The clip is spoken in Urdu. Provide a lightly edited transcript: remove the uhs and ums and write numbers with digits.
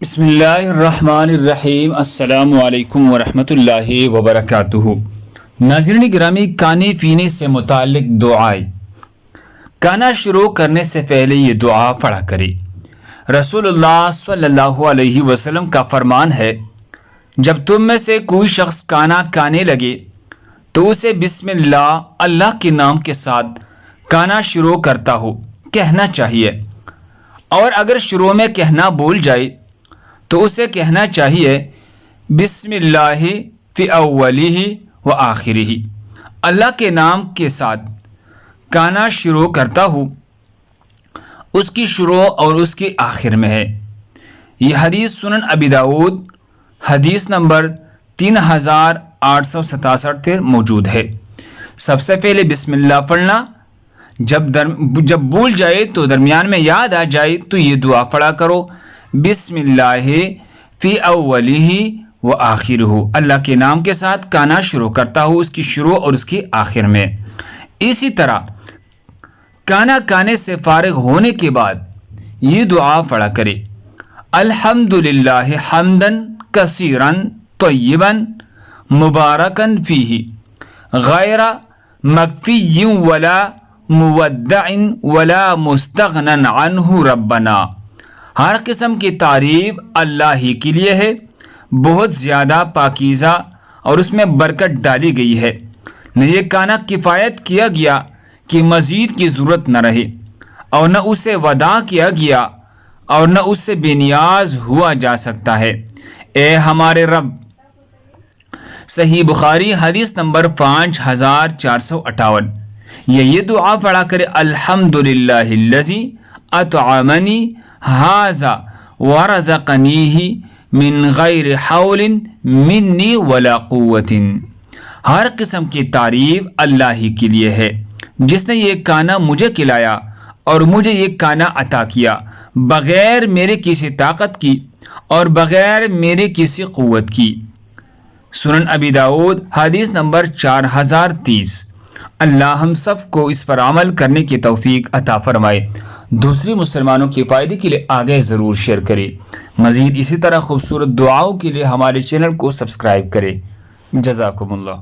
بسم اللہ الرحمن الرحیم۔ السلام علیکم ورحمۃ اللہ وبرکاتہ۔ ناظرین گرامی، کھانے پینے سے متعلق دعائیں۔ کھانا شروع کرنے سے پہلے یہ دعا پڑھا کرے۔ رسول اللہ صلی اللہ علیہ وسلم کا فرمان ہے، جب تم میں سے کوئی شخص کھانا کھانے لگے تو اسے بسم اللہ کے نام کے ساتھ کھانا شروع کرتا ہو کہنا چاہیے، اور اگر شروع میں کہنا بھول جائے تو اسے کہنا چاہیے بسم اللہ فی اولہ و آخرہ، اللہ کے نام کے ساتھ کھانا شروع کرتا ہوں، اس کی شروع اور اس کی آخر میں ہے۔ یہ حدیث سنن ابی داؤد حدیث نمبر 3867 پر موجود ہے۔ سب سے پہلے بسم اللہ پڑھنا، جب بھول جائے تو درمیان میں یاد آ جائے تو یہ دعا پڑھا کرو، بسم اللہ فی اولہ و آخرہ، اللہ کے نام کے ساتھ کھانا شروع کرتا ہوں، اس کی شروع اور اس کی آخر میں۔ اسی طرح کھانا کھانے سے فارغ ہونے کے بعد یہ دعا پڑھا کرے، الحمدللہ حمدن کثیرا طیبا مبارکا فیہ غیر مکفی ولا مودع ولا مستغنن عنہ ربنا۔ ہر قسم کی تعریف اللہ ہی کے لیے ہے، بہت زیادہ پاکیزہ اور اس میں برکت ڈالی گئی ہے، نہ یہ کھانا کفایت کیا گیا کہ مزید کی ضرورت نہ رہے، اور نہ اسے وداع کیا گیا اور نہ اس سے بے نیاز ہوا جا سکتا ہے۔ اے ہمارے رب۔ صحیح بخاری حدیث نمبر 5458۔ یہ دعا پڑھا کرے، الحمدللہ الذی اطعمنی ھذا ورزقنیہ من غیر حول منی ولا قوت۔ ہر قسم کی تعریف اللہ ہی کے لیے ہے، جس نے یہ کھانا مجھے کھلایا اور مجھے یہ کھانا عطا کیا بغیر میرے کسی طاقت کی اور بغیر میرے کسی قوت کی۔ سنن ابی داؤد حدیث نمبر 4030۔ اللہ ہم سب کو اس پر عمل کرنے کی توفیق عطا فرمائے۔ دوسری مسلمانوں کے فائدے کے لیے آگے ضرور شیئر کریں۔ مزید اسی طرح خوبصورت دعاؤں کے لیے ہمارے چینل کو سبسکرائب کریں۔ جزاکم اللہ۔